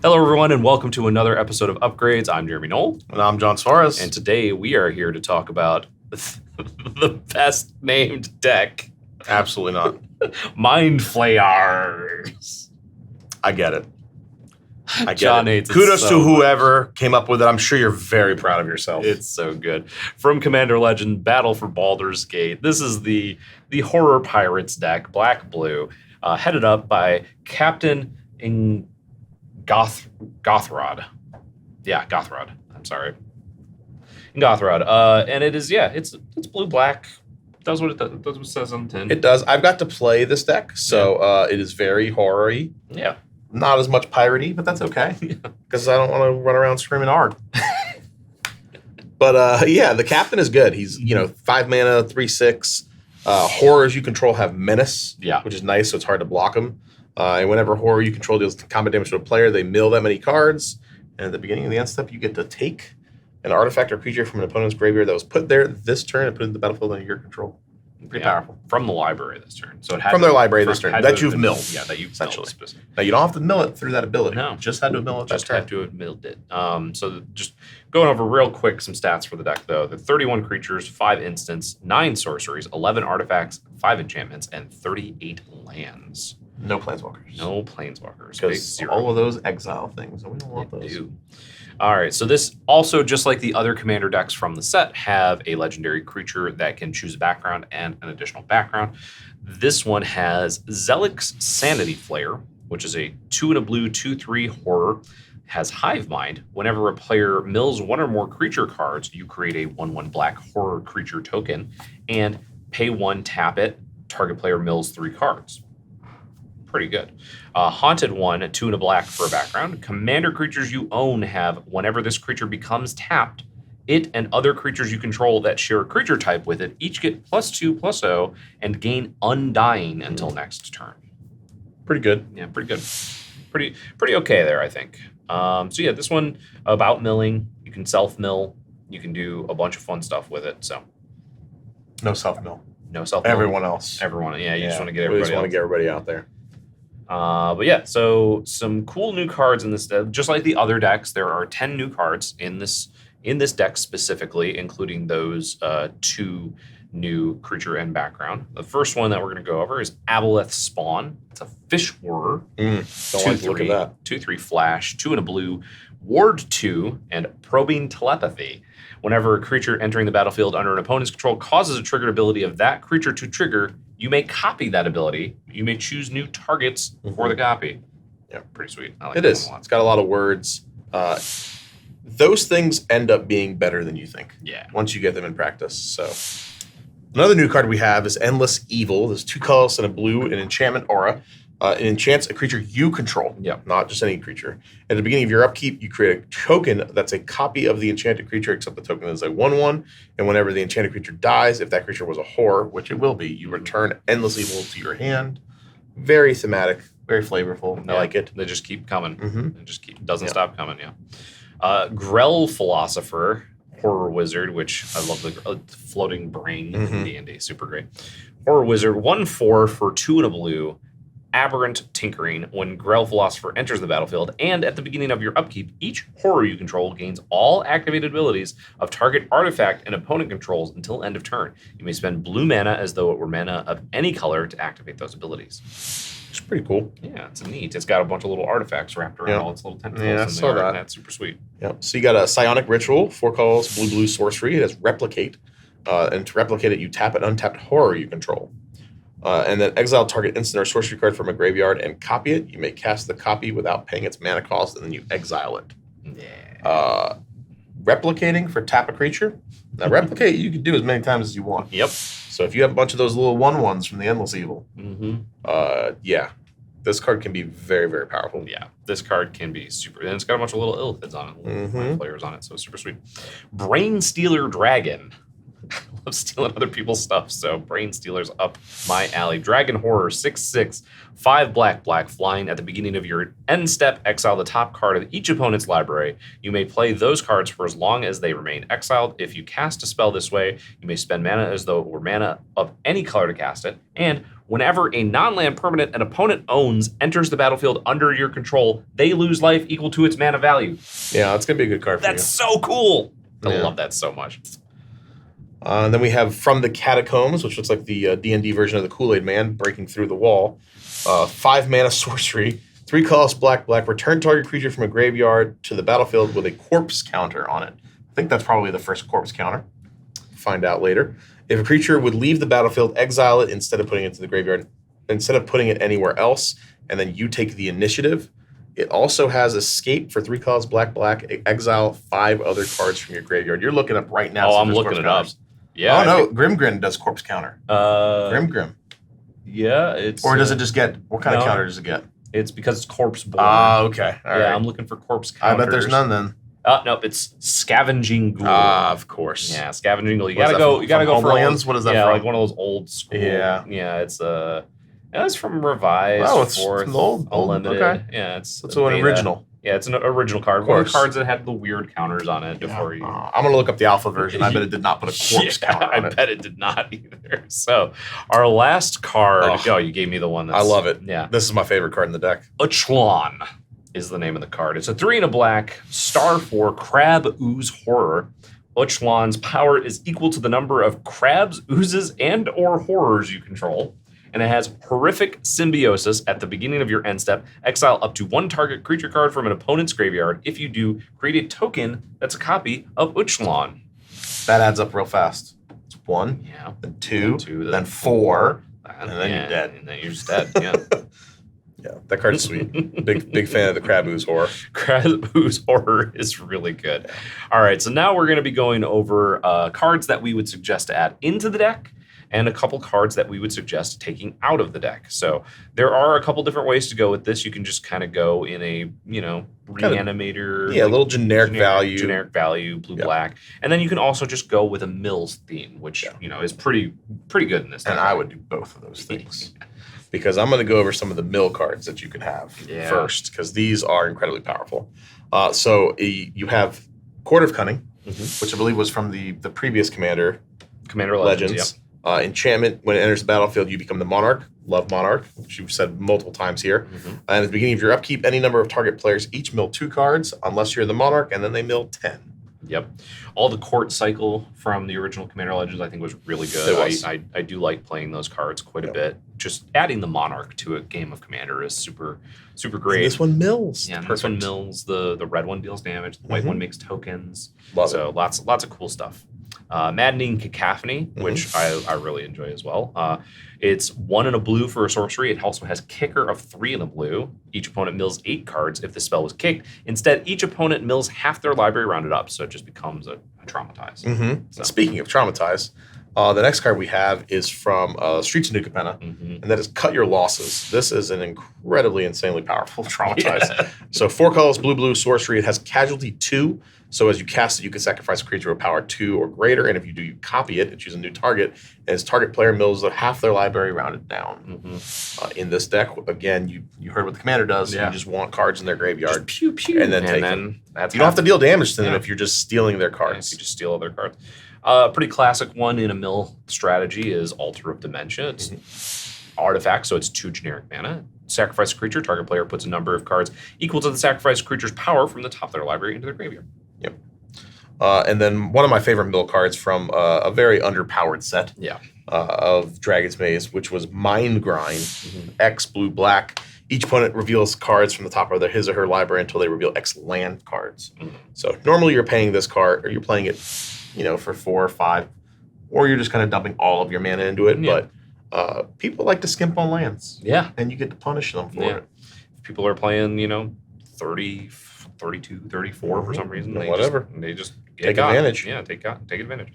Hello, everyone, and welcome to another episode of Upgrades. I'm Jeremy Knoll. And I'm John Suarez. And today we are here to talk about the best named deck, Absolutely not. Mind Flayarrrs. I get it. John hates it Kudos so to much. whoever came up with it. I'm sure you're very proud of yourself. It's so good. From Commander Legend, Battle for Baldur's Gate. This is the Horror Pirates deck, black-blue, headed up by Captain Gothrod. Yeah, Gothrod. I'm sorry. Gothrod. And it is, it's blue-black. Does what it does. Does what it says on the tin. It does. I've got to play this deck, so it is very horror-y. Yeah. Not as much piratey, but that's okay. Because I don't want to run around screaming hard. But the captain is good. He's 5 mana, 3/6. Horrors you control have menace, which is nice, so it's hard to block them. And whenever horror you control deals combat damage to a player, they mill that many cards. And at the beginning of the end step, you get to take an artifact or creature from an opponent's graveyard that was put there this turn and put it in the battlefield under your control. Pretty powerful. From the library this turn. So it had from their library this turn. That you've milled. Yeah, that you've essentially. milled. Now, you don't have to mill it through that ability. No. Just had to mill it Just had to have milled it. So just going over real quick some stats for the deck, though. The 31 creatures, 5 instants, 9 sorceries, 11 artifacts, 5 enchantments, and 38 lands. No planeswalkers. No planeswalkers. Because all of those exile things, and we don't want those. All right, so this also, just like the other commander decks from the set, have a legendary creature that can choose a background and an additional background. This one has Zelik's Sanity Flare, which is a 2 and a blue 2/3 horror. Has Hive Mind. Whenever a player mills one or more creature cards, you create a 1/1 black horror creature token and pay 1, tap it. Target player mills 3 cards. Pretty good. Haunted one, 2 and a black for a background. Commander creatures you own have, whenever this creature becomes tapped, it and other creatures you control that share a creature type with it each get +2/+0 and gain Undying until next turn. Pretty good. Yeah, pretty good. Pretty okay there, I think. This one about milling. You can self-mill. You can do a bunch of fun stuff with it. So no self-mill. No self-mill. Everyone else. Everyone. Yeah, you just want to get everybody. We just want to get everybody out there. So some cool new cards in this deck. Just like the other decks, there are 10 new cards in this deck specifically, including those 2 new creature and background. The first one that we're going to go over is Aboleth Spawn. It's a fish horror. Don't like to look at that. 2/3 flash, 2 and a blue, ward 2, and probing telepathy. Whenever a creature entering the battlefield under an opponent's control causes a triggered ability of that creature to trigger, you may copy that ability. You may choose new targets for the copy. Yeah, pretty sweet. I like it is. It's got a lot of words. Those things end up being better than you think. Yeah. Once you get them in practice. So another new card we have is Endless Evil. There's 2 colors and a blue, an enchantment aura. It enchants a creature you control, not just any creature. At the beginning of your upkeep, you create a token that's a copy of the enchanted creature, except the token is a 1/1. And whenever the enchanted creature dies, if that creature was a horror, which it will be, you return Endless Evil to your hand. Very thematic, very flavorful. I like it. They just keep coming. It just doesn't stop coming, Grell Philosopher, Horror Wizard, which I love the floating brain in D&D. Super great. Horror Wizard, 1/4 for 2 and a blue. Aberrant Tinkering. When Grell Philosopher enters the battlefield and at the beginning of your upkeep, each horror you control gains all activated abilities of target artifact and opponent controls until end of turn. You may spend blue mana as though it were mana of any color to activate those abilities. It's pretty cool. Yeah, it's neat. It's got a bunch of little artifacts wrapped around all its little tentacles. Yeah, I saw that. That's super sweet. Yep. So you got a Psionic Ritual, 4 colors, blue sorcery. It has Replicate. And to replicate it, you tap an untapped horror you control. And then exile target instant or sorcery card from a graveyard and copy it. You may cast the copy without paying its mana cost, and then you exile it. Yeah. Replicating for tap a creature. Now, replicate you can do as many times as you want. Yep. So if you have a bunch of those little 1/1s from the Endless Evil, this card can be very, very powerful. Yeah, this card can be super, and it's got a bunch of little illithids on it, little players on it, so super sweet. Brain Stealer Dragon. I love stealing other people's stuff, so Brain Stealer's up my alley. Dragon Horror, 6/6, 5 black, flying. At the beginning of your end step, exile the top card of each opponent's library. You may play those cards for as long as they remain exiled. If you cast a spell this way, you may spend mana as though it were mana of any color to cast it. And Whenever a non-land permanent an opponent owns enters the battlefield under your control, they lose life equal to its mana value. Yeah, that's going to be a good card for you. That's so cool. I love that so much. And then we have From the Catacombs, which looks like the D&D version of the Kool-Aid Man breaking through the wall. 5 mana sorcery, 3 colorless black. Return target creature from a graveyard to the battlefield with a corpse counter on it. I think that's probably the first corpse counter. Find out later. If a creature would leave the battlefield, exile it instead of putting it to the graveyard, instead of putting it anywhere else, and then you take the initiative. It also has escape for 3 colors, black. Exile 5 other cards from your graveyard. You're looking up right now. Oh, I'm looking it up. Yeah. Oh no, Grim does corpse counter. Grim. Yeah, it's. Or does it just get? What kind of counter does it get? It's because it's corpse born. Okay. All right. I'm looking for corpse counters. I bet there's none then. Nope, it's Scavenging Ghoul. Of course. Yeah, Scavenging Ghoul. You gotta go for lands. What is that? Yeah, from? like one of those old school. Yeah. It's from Revised. Oh, it's Fourth, from the old. Unlimited. Okay. Yeah, it's an original. Yeah, it's an original card. One of the cards that had the weird counters on it before you. I'm gonna look up the alpha version. I bet it did not put a corpse counter on it. I bet it did not either. So, our last card. Oh, you gave me the one. I love it. Yeah, this is my favorite card in the deck. Uchlon is the name of the card. It's a 3 and a black, star 4 Crab Ooze Horror. Uchlon's power is equal to the number of crabs, oozes, and or horrors you control. And it has horrific symbiosis at the beginning of your end step. Exile up to 1 target creature card from an opponent's graveyard. If you do, create a token that's a copy of Uchlon. That adds up real fast. It's 1, then 2, then 4, and then you're dead. And then you're just dead, yeah. Yeah, that card's sweet. Big fan of the Crab Ooze Horror. Crab Ooze Horror is really good. All right, so now we're going to be going over cards that we would suggest to add into the deck and a couple cards that we would suggest taking out of the deck. So there are a couple different ways to go with this. You can just kind of go in a, reanimator. Yeah, a little generic value. Generic value, blue-black. And then you can also just go with a Mills theme, which, is pretty good in this deck. And I would do both of those things. Because I'm going to go over some of the mill cards that you can have first, because these are incredibly powerful. So you have Court of Cunning, which I believe was from the previous Commander Legends. Enchantment, when it enters the battlefield, you become the Monarch. Love Monarch, which you've said multiple times here. And at the beginning of your upkeep, any number of target players each mill 2 cards, unless you're the Monarch, and then they mill 10. Yep. All the court cycle from the original Commander Legends I think was really good. I do like playing those cards quite a bit. Just adding the Monarch to a game of Commander is super great. And this one mills. Yeah, this one mills. The red one deals damage. The white one makes tokens. Love it. Lots of cool stuff. Maddening Cacophony, which I really enjoy as well. It's 1 and a blue for a sorcery. It also has kicker of 3 and a blue. Each opponent mills 8 cards if the spell was kicked. Instead, each opponent mills half their library rounded up, so it just becomes a traumatize. So. Speaking of traumatize, the next card we have is from Streets of New Capenna, and that is Cut Your Losses. This is an incredibly, insanely powerful traumatize. So 4 colors, blue, sorcery. It has casualty 2. So as you cast it, you can sacrifice a creature of power 2 or greater, and if you do, you copy it and choose a new target, and its target player mills half their library rounded down. In this deck, again, you heard what the commander does. You just want cards in their graveyard. Just pew, pew. And then take them. You don't have to deal damage to them if you're just stealing their cards. You just steal other cards. Pretty classic one in a mill strategy is Altar of Dementia. It's artifact, so it's 2 generic mana. Sacrifice a creature, target player puts a number of cards equal to the sacrificed creature's power from the top of their library into their graveyard. Yep. And then one of my favorite mill cards from a very underpowered set of Dragon's Maze, which was Mind Grind, X blue-black. Each opponent reveals cards from the top of his or her library until they reveal X land cards. So normally you're paying this card, or you're playing it, for 4 or 5, or you're just kind of dumping all of your mana into it. But people like to skimp on lands. Yeah. And you get to punish them for it. If people are playing, 30, 32, 34 for some reason. They just take advantage. Yeah, take advantage.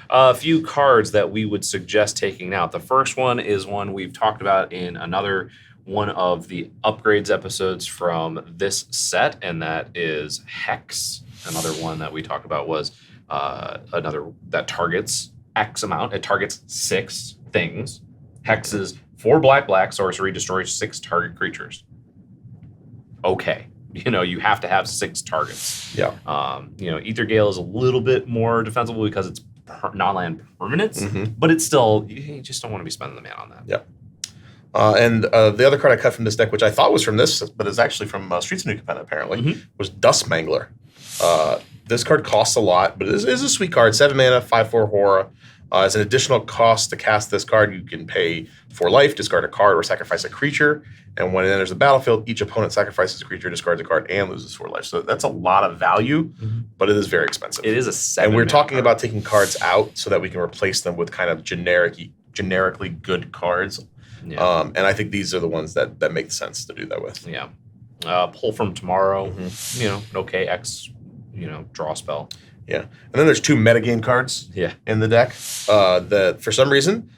A few cards that we would suggest taking out. The first one is one we've talked about in another one of the upgrades episodes from this set, and that is Hex. Another one that we talked about was another that targets X amount. It targets 6 things. Hex is 4 black sorcery, destroys 6 target creatures. Okay. You have to have 6 targets. Yeah. Ether Gale is a little bit more defensible because it's non-land permanents, but it's still, you just don't want to be spending the mana on that. Yeah. The other card I cut from this deck, which I thought was from this, but is actually from Streets of New Capenna, apparently, was Dustmangler. This card costs a lot, but it is a sweet card. 7 mana, 5/4 horror. As an additional cost to cast this card, you can pay 4 life, discard a card, or sacrifice a creature. And when it enters the battlefield, each opponent sacrifices a creature, discards a card, and loses 4 life. So that's a lot of value, but it is very expensive. It is a 7. And we're talking about taking cards out so that we can replace them with kind of generically good cards. Yeah. And I think these are the ones that make sense to do that with. Yeah. Pull from Tomorrow, an okay X, draw spell. Yeah. And then there's 2 metagame cards in the deck that, for some reason,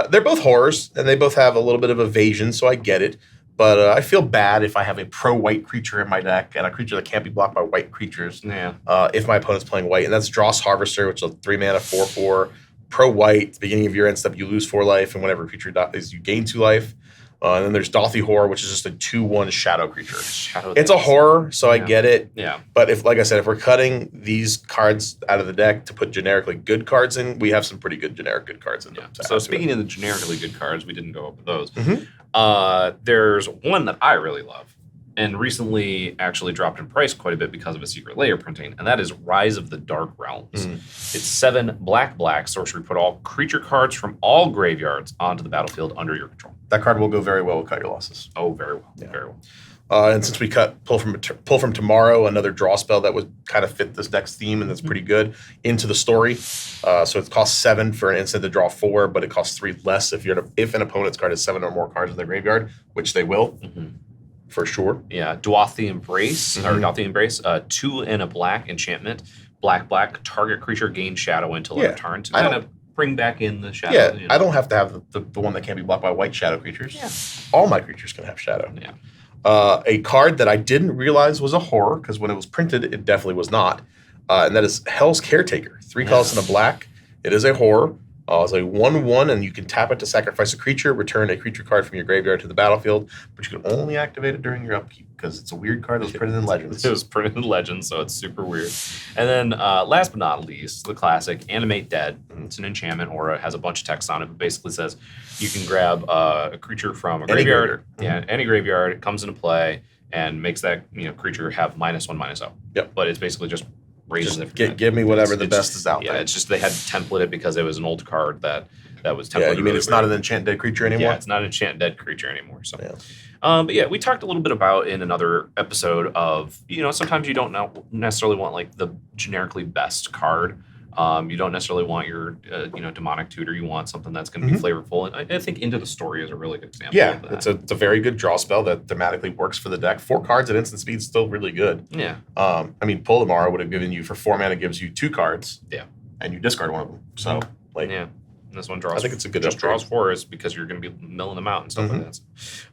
they're both horrors, and they both have a little bit of evasion, so I get it. But I feel bad if I have a pro-white creature in my deck and a creature that can't be blocked by white creatures if my opponent's playing white. And that's Dross Harvester, which is a 3 mana, 4/4. Pro-white, at the beginning of your end step, you lose 4 life, and whenever a creature dies, you gain 2 life. And then there's Dothi Horror, which is just a 2/1 shadow creature. It's a horror, so I get it. Yeah. But if we're cutting these cards out of the deck to put generically good cards in, we have some pretty good generic good cards in them. So speaking of the generically good cards, we didn't go over those. There's one that I really love, and recently actually dropped in price quite a bit because of a secret layer printing, and that is Rise of the Dark Realms. It's 7 black, sorcery, put all creature cards from all graveyards onto the battlefield under your control. That card will go very well with Cut Your Losses. Oh, very well. Yeah. Very well. And since we cut Pull from Tomorrow, another draw spell that would kind of fit this deck's theme, and that's pretty good, into the story. So it costs 7 for an instant to draw 4, but it costs 3 less if an opponent's card has 7 or more cards in their graveyard, which they will. For sure. Yeah, Dothi Embrace, 2 and a black enchantment. Black, target creature gains shadow until it returns. To kind of bring back in the shadow. Yeah, I don't have to have the one that can't be blocked by white shadow creatures. Yeah. All my creatures can have shadow. Yeah. A card that I didn't realize was a horror, because when it was printed, it definitely was not. And that is Hell's Caretaker. 3 colors and a black. It is a horror. It's a 1/1, and you can tap it to sacrifice a creature, return a creature card from your graveyard to the battlefield, but you can only activate it during your upkeep because it's a weird card that was printed in Legends. It was printed in Legends, so it's super weird. And then last but not least, the classic, Animate Dead. It's an enchantment aura. It has a bunch of text on it, but basically says you can grab a creature from a graveyard. Any graveyard. It comes into play and makes that creature have -1/-0. Yep. But it's basically just raises it. Give me whatever the best is out there. Yeah, it's just they had to template it because it was an old card that was templated. Yeah, you mean it's not an enchant dead creature anymore? Yeah, it's not an enchant dead creature anymore. So, but yeah, we talked a little bit about in another episode of sometimes you don't necessarily want like the generically best card. You don't necessarily want your demonic tutor. You want something that's going to be flavorful, and I think Into the Story is a really good example. Yeah, of that. it's a very good draw spell that thematically works for the deck. 4 cards at instant speed is still really good. Yeah. Pull Tomorrow would have given you for 4 mana gives you 2 cards. Yeah. And you discard one of them. So yeah. And this one draws. I think it's a good just upgrade. draws 4 is because you're going to be milling them out and stuff like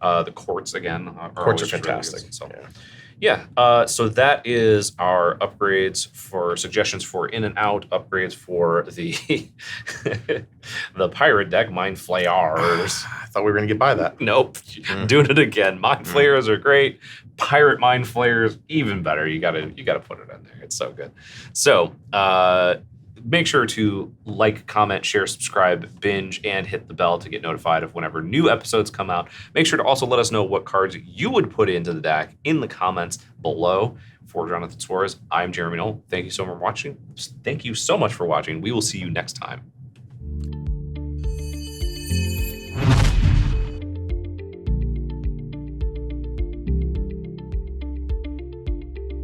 that. The courts again. Courts are fantastic. Really good, so. So that is our upgrades for suggestions for in and out upgrades for the the pirate deck, Mind Flayarrrs. I thought we were going to get by that. Nope. Doing it again. Mind Flayers are great. Pirate Mind Flayers even better. You gotta put it in there. It's so good. So make sure to like, comment, share, subscribe, binge, and hit the bell to get notified of whenever new episodes come out. Make sure to also let us know what cards you would put into the deck in the comments below. For Jonathan Suarez, I'm Jeremy Knoll. Thank you so much for watching. We will see you next time.